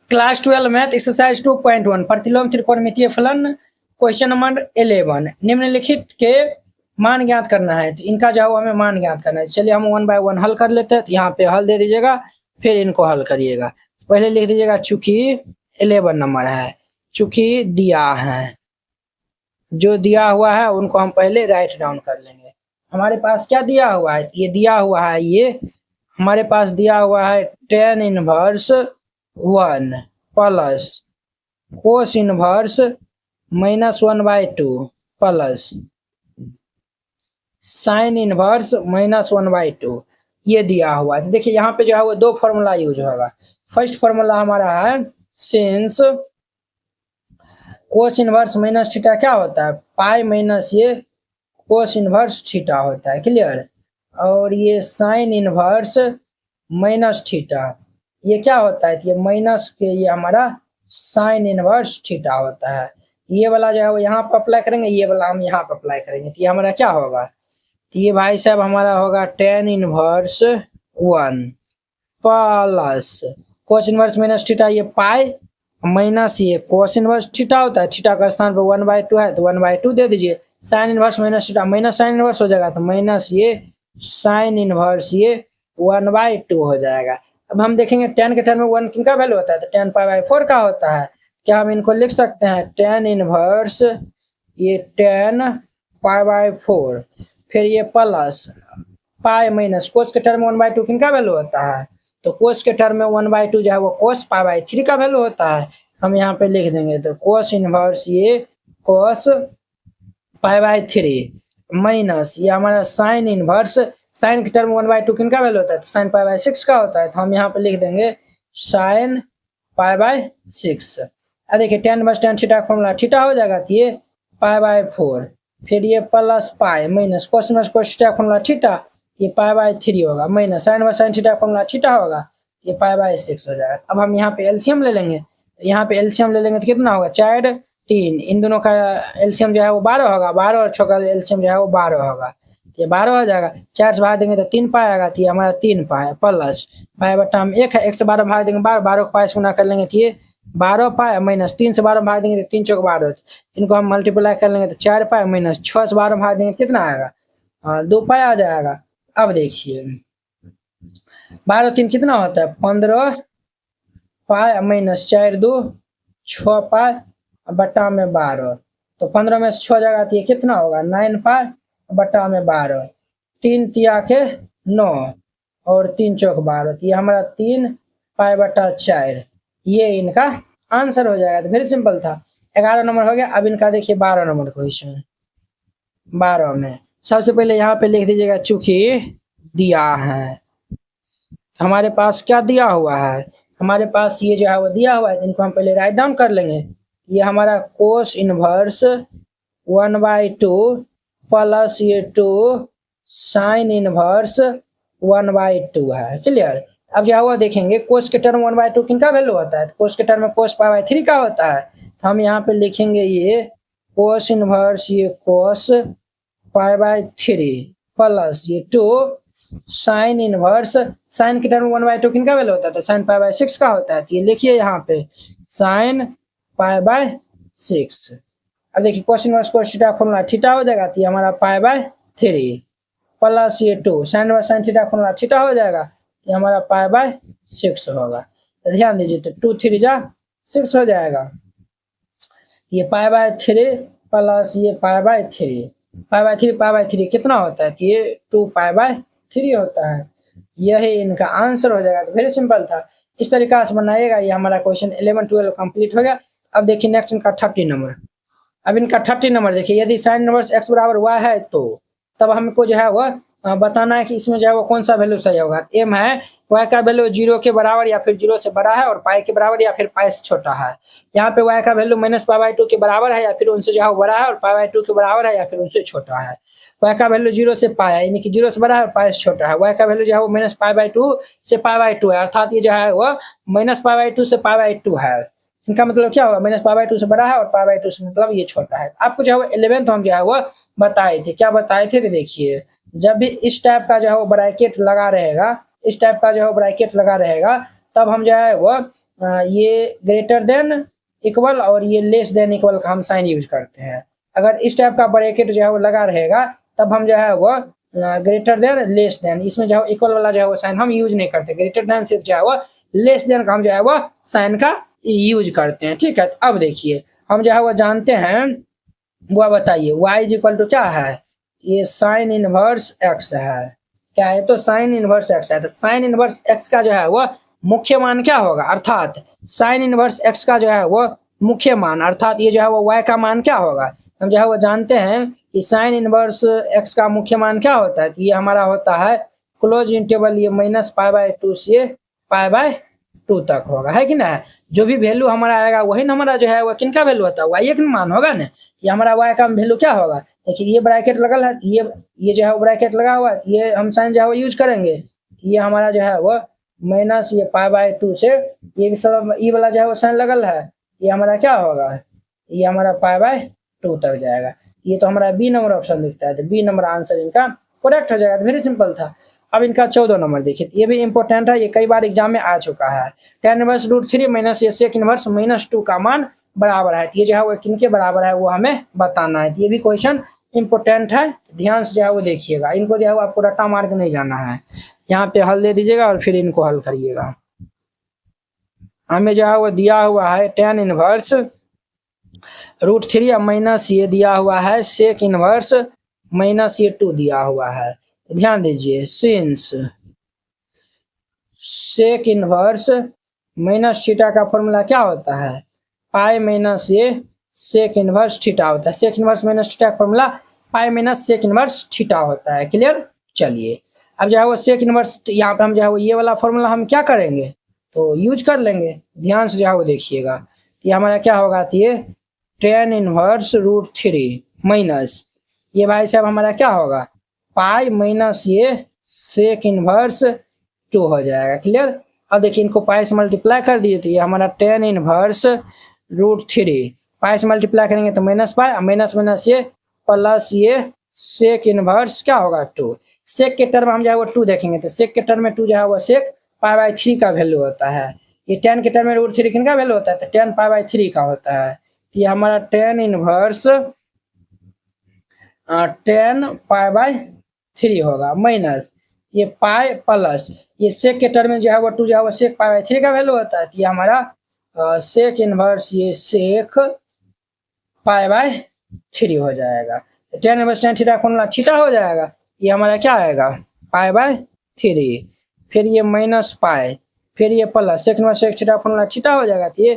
Class 12 math exercise 2.1 प्रतिलोम त्रिकोणमितीय फलन क्वेश्चन नंबर 11 निम्नलिखित के मान ज्ञात करना है। तो इनका जो हमें मान ज्ञात करना है। चलिए हम 1 बाय 1 हल कर लेते हैं। तो यहाँ पे हल दे दीजिएगा, फिर इनको हल करिएगा। पहले लिख दीजिएगा चूंकि 11 नंबर है, चूंकि दिया है, जो दिया हुआ है उनको हम पहले राइट डाउन कर लेंगे। हमारे पास क्या दिया हुआ है? ये दिया हुआ है, ये हमारे पास दिया हुआ है tan inverse 1 plus cos inverse -1/2 plus sine inverse -1/2 ये दिया हुआ है। तो देखिए यहाँ पे जो है वो दो फॉर्मूला यूज होगा। फर्स्ट फॉर्मूला हमारा है since cos inverse minus theta क्या होता है? पाई माइनस ये कोस इनवर्स थीटा होता है, क्लियर। और ये साइन इनवर्स माइनस थीटा ये क्या होता है? ये माइनस के ये हमारा साइन इनवर्स थीटा होता है। ये वाला जो है वो यहाँ पर अप्लाई करेंगे, ये वाला हम यहाँ पर अप्लाई करेंगे। तो ये हमारा क्या होगा? तो ये भाई साहब हमारा होगा tan inverse 1 plus cos inverse minus theta ये पाई माइनस ये कोस इनवर्स थीटा होता है। थीटा का स्थान पर 1/2 है तो 1/2 दे दीजिए। Sine inverse minus theta minus sine inverse हो जाएगा, तो माइनस ये साइन इनवर्स ये 1/2 हो जाएगा। अब हम देखेंगे tan के टर्म में 1 किनका वैल्यू होता है? तो tan π/4 का होता है। क्या हम इनको लिख सकते हैं? tan इनवर्स ये tan π/4 फिर ये प्लस पाई माइनस कोस के टर्म में 1/2 किनका वैल्यू होता है? तो कोस के टर्म में 1/2 जो है वो कोस π/3 का वैल्यू होता है। हम यहाँ पे लिख देंगे तो कोस इनवर्स ये कोस π/3 माइनस ये हमारा साइन इनवर्स साइन के टर्म में 1/2 किनका वैल्यू होता है? तो साइन π/6 का होता है। तो हम यहाँ पे लिख देंगे साइन π/6। अब देखिए tan इनवर्स tan थीटा का फॉर्मूला थीटा हो जाएगा, तो ये π/4 फिर ये plus pi minus cos inverse cos theta का फॉर्मूला थीटा ये π/3 होगा minus sine inverse sine theta का फॉर्मूला थीटा होगा, ये π/6 हो जाएगा। अब हम यहाँ पे एलसीएम ले लेंगे। यहाँ पे एलसीएम ले लेंगे तो कितना होगा? 4 3 इन दोनों का एलसीएम जो है वो 12 होगा। 12 और 6 का एलसीएम जो है वो 12 होगा, ये 12 हो जाएगा। 4 से भाग देंगे तो 3 पाई आएगा, तो ये हमारा 3 पाई है प्लस पाई बटा में 1 है। 1 से 12 भाग देंगे 12, 12 को पाई से गुना कर लेंगे तो ये 12 पाई माइनस 3 से 12 भाग देंगे तो 3 चौक 12। इनको हम मल्टीप्लाई कर लेंगे तो 4 पाई माइनस 6 से 12 भाग देंगे कितना आएगा? 2 पाई आ जाएगा। अब देखिए 12 3 कितना होता है? 15 पाई माइनस 4 2 6 पाई बटा में 12। तो 15 में से 6 जाएगा तो ये कितना होगा? 9 पाई बटा में 12। 3 तिया के 9 और 3 चौक 12, तो ये हमारा 3 पाई बटा 4 ये इनका आंसर हो जाएगा। तो वेरी सिंपल था। 11 नंबर हो गया। अब इनका देखिए 12 नंबर क्वेश्चन। 12 में सबसे पहले यहाँ पे लिख दीजिएगा चूंकि दिया है। हमारे पास क्या दिया हुआ है? हमारे पास ये जो है वो दिया हुआ है। इनको हम पहले राइट डाउन कर लेंगे। ये हमारा कोस इनवर्स 1/2 प्लस ये 2 साइन इनवर्स 1/2 है, क्लियर। अब जो है वो देखेंगे कोस के टर्म 1/2 किनका वैल्यू होता है? कोस के टर्म में कोस π/3 का होता है। तो हम यहाँ पे लिखेंगे ये कोस इनवर्स ये कोस π/3 प्लस ये 2 साइन इनवर्स साइन के टर्म 1/2 किनका वैल्यू होता है? तो साइन π/6 का होता है। तो ये लिखिए यहाँ पे साइन π/6। अब देखिए cos inverse cos theta formula theta हो जाएगा, तो ये हमारा π/3 प्लस ये 2 sine inverse sine theta formula theta हो जाएगा, ये हमारा π/6 होगा। तो ध्यान दीजिए तो 2 3 जा 6 हो जाएगा। ये π/3 प्लस ये π/3 π/3 कितना होता है? तो ये 2 π/3 होता है। यही इनका आंसर हो जाएगा। तो वेरी सिंपल था। इस तरीका से बनाइएगा। ये हमारा क्वेश्चन 11 12 कंप्लीट हो गया। अब देखिए नेक्स्ट इनका 30 नंबर। अब इनका 30 नंबर देखिए, यदि साइन इनवर्स x बराबर y है तो तब हमको जो है वह बताना है कि इसमें जो है वो कौन सा वैल्यू सही होगा। m है y का वैल्यू 0 के बराबर या फिर 0 से बड़ा है और पाई के बराबर या फिर पाई से छोटा है। यहाँ पे y का वैल्यू -π/2 के बराबर है या फिर उनसे जो है बड़ा है और π/2 के बराबर है या फिर उनसे छोटा है। y का वैल्यू 0 से पाई है, यानी कि 0 से बड़ा है और पाई से छोटा है। y का वैल्यू जो है वो -π/2 से π/2 है, अर्थात ये जो है वो -π/2 से π/2 है। इनका मतलब क्या होगा? -π/2 से बड़ा है और π/2 से मतलब ये छोटा है। आपको जो है वो 11th हम जो है वो बताए थे। क्या बताए थे? तो देखिए जब भी इस टाइप का जो है वो ब्रैकेट लगा रहेगा, इस टाइप का जो है ब्रैकेट लगा रहेगा, तब हम जो है वो ये ग्रेटर देन इक्वल और ये लेस देन इक्वल का हम साइन यूज करते हैं। अगर इस टाइप का ब्रैकेट जो है वो लगा रहेगा तब हम जो है वो ग्रेटर देन लेस देन, इसमें जो है इक्वल वाला जो है वो साइन हम यूज नहीं करते। ग्रेटर देन सिर्फ जो है वो लेस देन का हम जो है वो साइन का यूज करते हैं। ठीक है, अब देखिए हम जो है वो जानते हैं, वो बताइए y इज इक्वल टू क्या है, ये साइन इनवर्स x है। क्या है, तो साइन इनवर्स x है। तो साइन इनवर्स x का जो है वो मुख्य मान क्या होगा, अर्थात साइन इनवर्स x का जो है वो मुख्य मान, अर्थात ये जो है वो y का मान क्या होगा। हम जो है वो जानते हैं कि साइन इनवर्स x का मुख्य मान क्या होता है, तो ये हमारा होता है क्लोज इंटरवल ये -π/2 से π/2 तक होगा, है कि ना। जो भी वैल्यू हमारा आएगा वही ना हमारा जो है वो किनका वैल्यू होता है, y का मान होगा ना। ये हमारा y का वैल्यू क्या होगा, देखिए ये ब्रैकेट लगल है, ये जो है ब्रैकेट लगा हुआ है, ये हम साइन जो है वो यूज करेंगे। ये हमारा जो है वो माइनस ये π/2 से ये वाला जो है वो साइन लगल है, ये हमारा क्या होगा, ये हमारा π/2 तक जाएगा। ये तो हमारा बी नंबर ऑप्शन दिखता है, तो बी नंबर आंसर इनका करेक्ट हो जाएगा। वेरी सिंपल था। अब इनका 14 नंबर देखिए, ये भी इंपॉर्टेंट है, ये कई बार एग्जाम में आ चुका है। tan इनवर्स √3 माइनस ये sec इनवर्स -2 का मान बराबर है, तो ये जो है वो किनके बराबर है वो हमें बताना है। ये भी क्वेश्चन इंपॉर्टेंट है, ध्यान से जो है वो देखिएगा। इनको जो है वो आपको रट्टा मार के नहीं जाना है, यहाँ पे हल दे दीजिएगा और फिर इनको हल करिएगा। हमें जो है वो दिया हुआ है tan इनवर्स √3 माइनस ये दिया हुआ है sec इनवर्स -2 दिया हुआ है। ध्यान दीजिए, सिंस sec इनवर्स -θ का फॉर्मूला क्या होता है, पाई माइनस ये sec इनवर्स थीटा होता है। sec इनवर्स -θ का formula pi minus sec inverse theta होता है। क्लियर। चलिए अब जो है वो sec इनवर्स, यहाँ पे हम जो है वो ये वाला फॉर्मूला हम क्या करेंगे, तो यूज कर लेंगे। ध्यान से जो है वो देखिएगा, ये हमारा क्या होगा, तो ये tan इनवर्स √3 माइनस ये भाई साहब हमारा क्या होगा, पाई माइनस ये sec इनवर्स 2 हो जाएगा। क्लियर। अब देखिए इनको पाई से मल्टीप्लाई कर दिए, तो ये हमारा tan इनवर्स √3 पाई से मल्टीप्लाई करेंगे तो माइनस पाई, माइनस ये प्लस ये sec इनवर्स क्या होगा 2। sec के टर्म हम जो है वो 2 देखेंगे, तो sec के टर्म में 2 जो है वो sec π/3 का वैल्यू होता है। ये tan के टर्म में √3 किनका वैल्यू होता है, तो tan π/3 का होता है। ये हमारा tan इनवर्स tan π/3 होगा, माइनस ये पाई प्लस ये sec के टर्म में जो है वो 2 जो है वो sec π/3 का वैल्यू होता है। तो ये हमारा sec इनवर्स ये sec π/3 हो जाएगा। तो tan inverse tan theta formula theta हो जाएगा, ये हमारा क्या आएगा π/3, फिर ये माइनस पाई, फिर ये plus sec inverse sec theta formula theta हो जाएगा, तो ये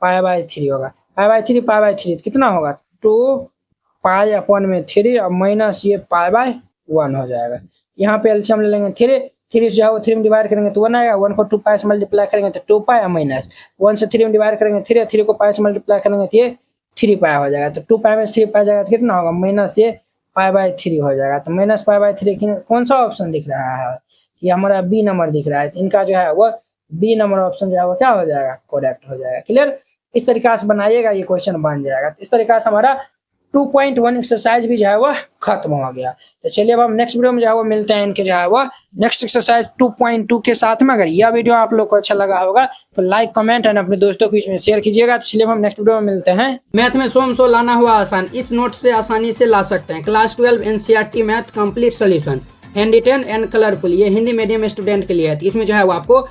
π/3 होगा। π/3 कितना होगा, 2 π/3 और माइनस ये π/1 हो जाएगा। यहाँ पे एलसीएम ले लेंगे 3 जो है वो 3 में डिवाइड करेंगे तो 1 आएगा, 1 को 2 पाई से मल्टीप्लाई करेंगे तो 2 पाई, माइनस 1 से 3 में डिवाइड करेंगे 3 को पाई से मल्टीप्लाई करेंगे तो ये 3 पाई हो जाएगा। तो 2 पाई में 3 पाई जाएगा तो कितना होगा, माइनस ये π/3 हो जाएगा। तो माइनस π/3 कौन सा ऑप्शन दिख रहा है, ये हमारा बी नंबर दिख रहा है। तो इनका जो है वो बी नंबर ऑप्शन जो है वो क्या हो जाएगा, करेक्ट हो जाएगा। क्लियर। इस तरीका से बनाइएगा, ये क्वेश्चन बन जाएगा। तो इस तरीका से हमारा 2.1 एक्सरसाइज भी जो है वो खत्म हो गया। तो चलिए अब हम नेक्स्ट वीडियो में जो है वो मिलते हैं इनके जो है वो नेक्स्ट एक्सरसाइज 2.2 के साथ में। अगर यह वीडियो आप लोग को अच्छा लगा होगा तो लाइक कमेंट एंड अपने दोस्तों के बीच में शेयर कीजिएगा। तो चलिए हम नेक्स्ट वीडियो में मिलते हैं। मैथ में 100 लाना हुआ आसान, इस नोट से आसानी से ला सकते हैं। Class 12 NCERT math complete solution, handwritten and colourful, ये हिंदी मीडियम स्टूडेंट के लिए है। इसमें जो है वो आपको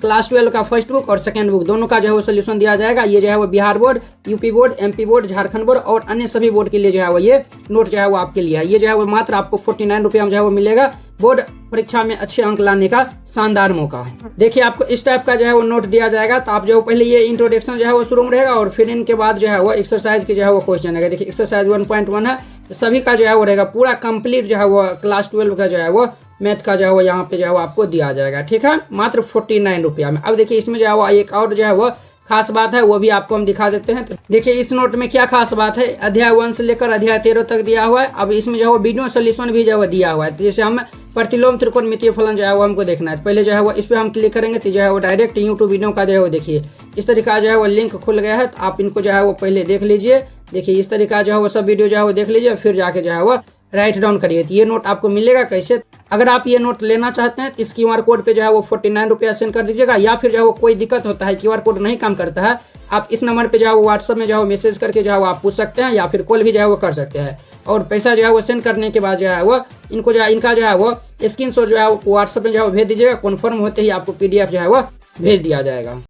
क्लास 12 का फर्स्ट बुक और सेकंड बुक दोनों का जो है वो सोल्यूशन दिया जाएगा। ये जो है वो Bihar board, UP board, MP board, Jharkhand board और अन्य सभी बोर्ड के लिए जो है वो ये नोट जो है वो आपके लिए है। ये जो है वो मात्र आपको 49 रुपये में जो है वो मिलेगा। बोर्ड परीक्षा में अच्छे अंक लाने का शानदार मौका है। देखिए आपको इस टाइप का जो है वो नोट दिया जाएगा। तो आप जो पहले ये इंट्रोडक्शन जो है वो शुरू में रहेगा और फिर इनके बाद जो है वो एक्सरसाइज की जो है वो क्वेश्चन है। देखिए एक्सरसाइज 1.1 है, तो सभी का जो है वो रहेगा पूरा कंप्लीट जो है वो क्लास 12 का जो है वो मैथ का जो है वो यहाँ पे जो है वो आपको दिया जाएगा। ठीक है, मात्र 49 रुपया में। अब देखिए इसमें जो है वो एक और जो है वो खास बात है, वो भी आपको हम दिखा देते हैं। तो देखिए इस नोट में क्या खास बात है, अध्याय 1 से लेकर अध्याय 13 तक दिया हुआ है। अब इसमें जो है वो वीडियो सोल्यूशन भी जो है वो दिया हुआ है। तो जैसे हम प्रतिलोम त्रिकोणमितीय फलन जो है वो हमको देखना है, पहले जो है वो इस पर हम क्लिक करेंगे तो जो है वो डायरेक्ट यूट्यूब वीडियो का जो है वो देखिए इस तरीका जो है वो लिंक खुल गया है। तो आप इनको जो है वो पहले देख लीजिए। देखिए इस तरीका जो है वो सब वीडियो जो है वो देख लीजिए, फिर जाके जो है वो राइट डाउन करिए। तो ये नोट आपको मिलेगा कैसे? अगर आप ये नोट लेना चाहते हैं तो इस क्यूआर कोड पे जो है वो 49 रुपया सेंड कर दीजिएगा, या फिर जो है वो कोई दिक्कत होता है क्यूआर कोड नहीं काम करता है, आप इस नंबर पे जो है वो व्हाट्सअप में जो है मैसेज करके जो है वो आप पूछ सकते हैं, या फिर कॉल भी जो है वो कर सकते हैं। और पैसा जो है वो सेंड करने के बाद जो है वो इनको जो है इनका जो है वो स्क्रीनशॉट जो है वो व्हाट्सअप में जो है वो भेज दीजिएगा। कन्फर्म होते ही आपको PDF जो है वो भेज दिया जाएगा।